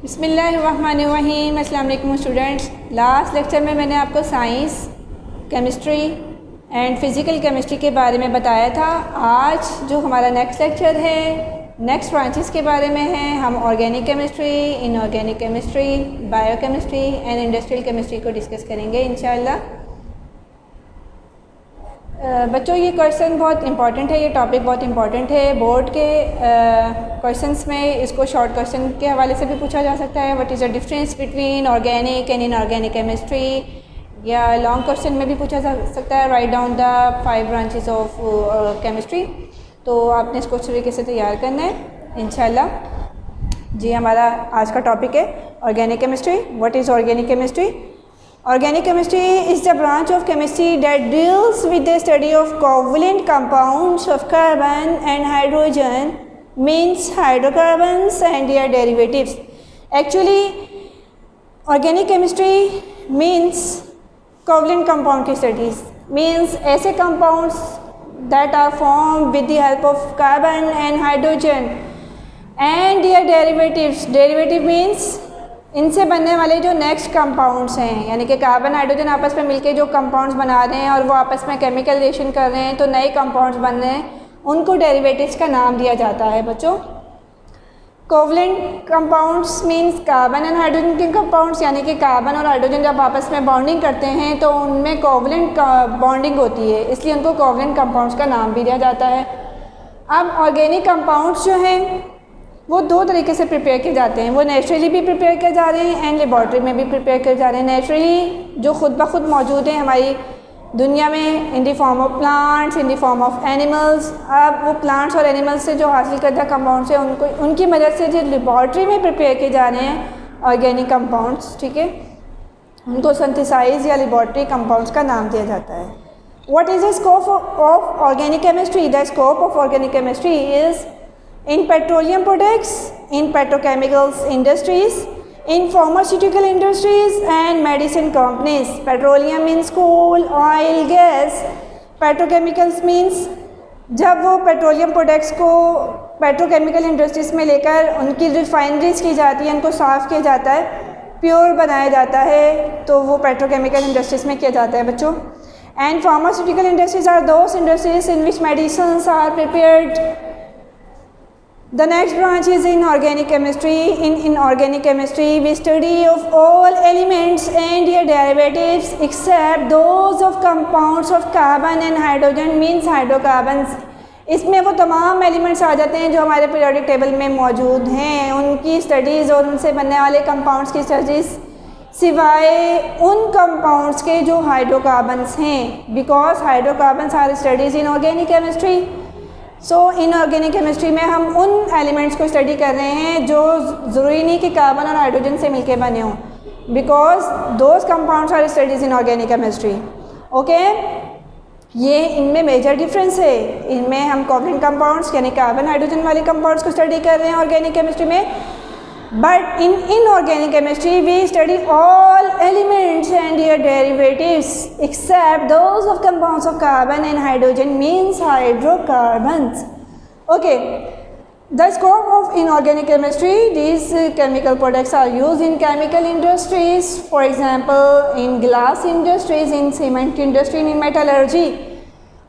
बिस्मिल्लाहिर्रहमानिर्रहीम। अस्सलाम वालेकुम स्टूडेंट्स। लास्ट लेक्चर में मैंने आपको science, chemistry and physical chemistry के बारे में बताया था। आज जो हमारा नेक्स्ट लेक्चर है नेक्स्ट ब्रांचेस के बारे में है। हम organic chemistry, inorganic chemistry, biochemistry and industrial chemistry को डिस्कस करेंगे इंशाल्लाह। बच्चों ये क्वेश्चन बहुत इंपॉर्टेंट है, ये टॉपिक बहुत इंपॉर्टेंट है। बोर्ड के क्वेश्चंस में इसको शॉर्ट क्वेश्चन के हवाले से भी पूछा जा सकता है। What is the difference between organic and inorganic chemistry, या लॉन्ग क्वेश्चन में भी पूछा जा सकता है, write down the 5 branches of chemistry. तो आपने इसको अच्छे तरीके से तैयार करना है इंशाल्लाह। जी, हमारा आज का टॉपिक है organic chemistry. What is organic chemistry? Organic chemistry is the branch of chemistry that deals with the study of covalent compounds of carbon and hydrogen, means hydrocarbons and their derivatives. Actually, organic chemistry means covalent compound की studies, means ऐसे compounds that are formed with the help of carbon and hydrogen and their derivatives. Derivative means इनसे बनने वाले जो next compounds हैं, यानी कि carbon hydrogen आपस में मिलके जो कंपाउंड्स बना रहे हैं और वो आपस में केमिकल रिएक्शन कर रहे हैं तो नए कंपाउंड्स बन रहे हैं, उनको डेरिवेटिव्स का नाम दिया जाता है बच्चों। Covalent compounds means carbon and hydrogen के कंपाउंड्स, यानी कि कार्बन और हाइड्रोजन जब आपस में बॉन्डिंग करते हैं तो उनमें कोवलेंट बॉन्डिंग होती है, इसलिए उनको कोवलेंट कंपाउंड्स का नाम भी दिया जाता है। अब ऑर्गेनिक कंपाउंड्स जो हैं वो 2 तरीके से प्रिपेयर किए जाते हैं। वो नेचुरली भी प्रिपेयर किए जा रहे हैं एंड लेबॉर्ट्री में भी प्रिपेयर किए जा रहे हैं। नेचुरली जो खुद ब खुद मौजूद हैं हमारी दुनिया में, in the form of plants, in the form of animals. अब वो प्लांट्स और एनिमल्स से जो हासिल करता कंपाउंड्स है उनको उनकी मदद से जो लेबॉर्ट्री में प्रिपेयर किए जा रहे हैं ऑर्गेनिक कंपाउंड्स, ठीक है, उनको सिंथेसाइज या लेबॉर्ट्री कंपाउंड्स का नाम दिया जाता है। What is the scope of organic chemistry? The scope of organic chemistry is in petroleum products, in petrochemicals industries, in pharmaceutical industries and medicine companies. Petroleum means coal, oil, gas. Petrochemicals means जब वो petroleum products को petrochemical industries में लेकर उनकी refineries की जाती है, उनको साफ़ किया जाता है, प्योर बनाया जाता है, तो वो पेट्रोकेमिकल इंडस्ट्रीज में किया जाता है बच्चों। And pharmaceutical industries are those industries in which medicines are prepared. The next branch is inorganic chemistry. In inorganic chemistry, we study of all elements and their derivatives except those of compounds of carbon and hydrogen, means hydrocarbons. इसमें वो तमाम elements आ जाते हैं जो हमारे periodic table में मौजूद हैं, उनकी स्टडीज़ और उनसे बनने वाले कंपाउंड्स की स्टडीज़, सिवाय उन कंपाउंड्स के जो हाइड्रोकार्बन्स हैं, because hydrocarbons are studies in organic chemistry. So inorganic chemistry में हम उन एलिमेंट्स को स्टडी कर रहे हैं जो ज़रूरी नहीं कि कार्बन और हाइड्रोजन से मिलके बने हों, because those compounds are studies in organic chemistry. Okay, ये इनमें मेजर डिफरेंस है। इनमें हम कोवलेंट कंपाउंड्स यानी कार्बन हाइड्रोजन वाले कंपाउंड्स को स्टडी कर रहे हैं ऑर्गेनिक केमिस्ट्री में, but in inorganic chemistry we study all elements and their derivatives except those of compounds of carbon and hydrogen, means hydrocarbons. Okay, the scope of inorganic chemistry, these chemical products are used in chemical industries, for example in glass industries, in cement industry, in metallurgy.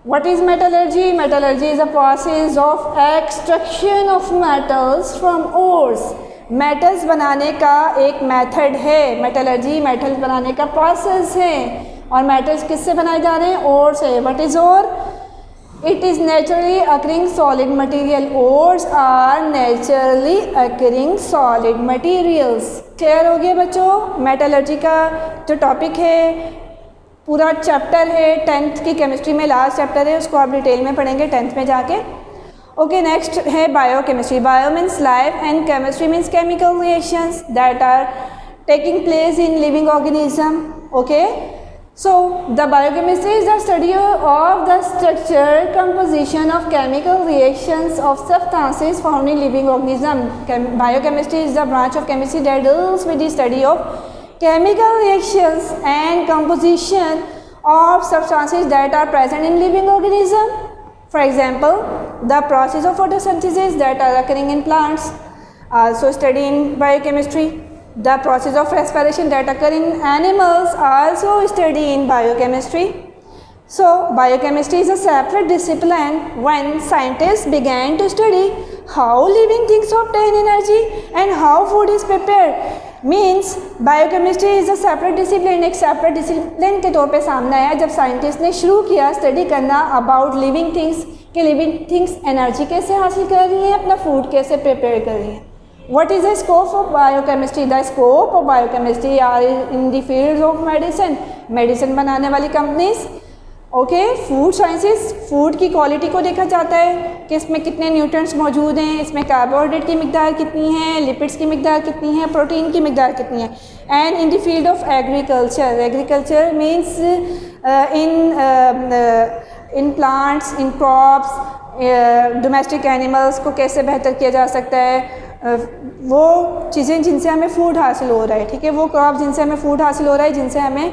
What is metallurgy? Metallurgy is a process of extraction of metals from ores. Metals बनाने का एक method है metallurgy, metals बनाने का process है। और metals किससे बनाए जा रहे हैं? ओर से। What is ore? It is naturally occurring solid material. Ores are naturally occurring solid materials. Clear हो गया बच्चों? मेटलर्जी का जो टॉपिक है, पूरा चैप्टर है 10th की केमिस्ट्री में, लास्ट चैप्टर है, उसको आप डिटेल में पढ़ेंगे 10th में जाके। ओके, नेक्स्ट है biochemistry. Bio means life and chemistry means chemical reactions that are taking place in living organism. Okay, so the biochemistry is the study of the structure composition of chemical reactions of substances found in living organism. Biochemistry is the branch of chemistry that deals with the study of chemical reactions and composition of substances that are present in living organism. For example, the process of photosynthesis that are occurring in plants, also studied in biochemistry. The process of respiration that occur in animals also studied in biochemistry. So, biochemistry is a separate discipline when scientists began to study how living things obtain energy and how food is prepared. Means biochemistry is a separate discipline, एक separate discipline के तौर पे सामने आया जब scientist ने शुरू किया स्टडी करना अबाउट लिविंग थिंग्स कि लिविंग थिंग्स एनर्जी कैसे हासिल कर रही हैं, अपना फूड कैसे प्रिपेयर कर रही हैं. What is the scope of biochemistry? The scope of biochemistry are in the fields of medicine. Medicine बनाने वाली companies. Okay, food sciences, food की क्वालिटी को देखा जाता है कि इसमें कितने न्यूट्रिएंट्स मौजूद हैं, इसमें कार्बोहाइड्रेट की मिकदार कितनी है, लिपिड्स की मिकदार कितनी है, प्रोटीन की मिकदार कितनी है. And in the field of agriculture, agriculture means in plants, in crops, domestic animals को कैसे बेहतर किया जा सकता है, वो चीज़ें जिनसे हमें फूड हासिल हो रहा है. ठीक है, वो क्रॉप जिनसे हमें फूड हासिल हो रहा है, जिनसे हमें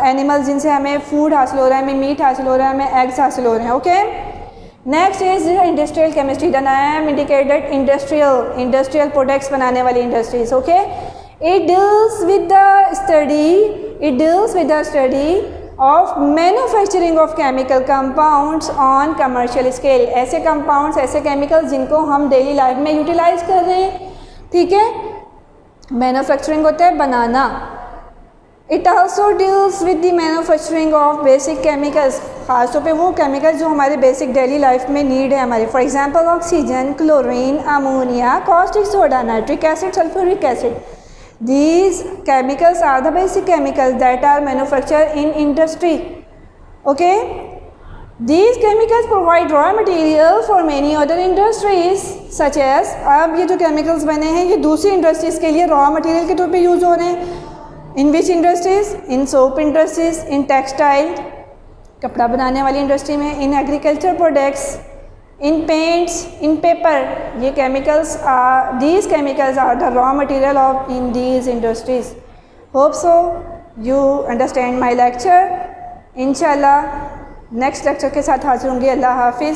एनिमल्स जिनसे हमें फूड हासिल हो रहा है, हमें मीट हासिल हो रहा है, हमें एग्स हासिल हो रहे हैं. Okay, next is industrial chemistry. The name indicated industrial products बनाने वाली industries. Okay, it deals with the study of manufacturing of chemical compounds on commercial scale. ऐसे कंपाउंड्स, ऐसे केमिकल्स जिनको हम डेली लाइफ में यूटिलाइज कर रहे हैं. ठीक है, मैन्युफैक्चरिंग होता है बनाना. It also deals with the manufacturing of basic chemicals. खासतौर पे वो केमिकल्स जो हमारे बेसिक डेली लाइफ में नीड है हमारे. For example oxygen, chlorine, ammonia, caustic soda, nitric acid, sulphuric acid. These chemicals are the basic chemicals that are manufactured in industry. Okay, these chemicals provide raw material for many other industries such as, अब ये जो chemicals बने हैं ये दूसरी industries के लिए raw material के तौर पे यूज़ हो रहे हैं. In which industries? In soap industries, in textile, कपड़ा बनाने वाली इंडस्ट्री में, in agriculture products, in paints, in paper. ये chemicals are, these chemicals are the raw material of in these industries. Hope so you understand my lecture. इंशाल्लाह next lecture के साथ हाजिर होंगे. अल्लाह हाफिज़.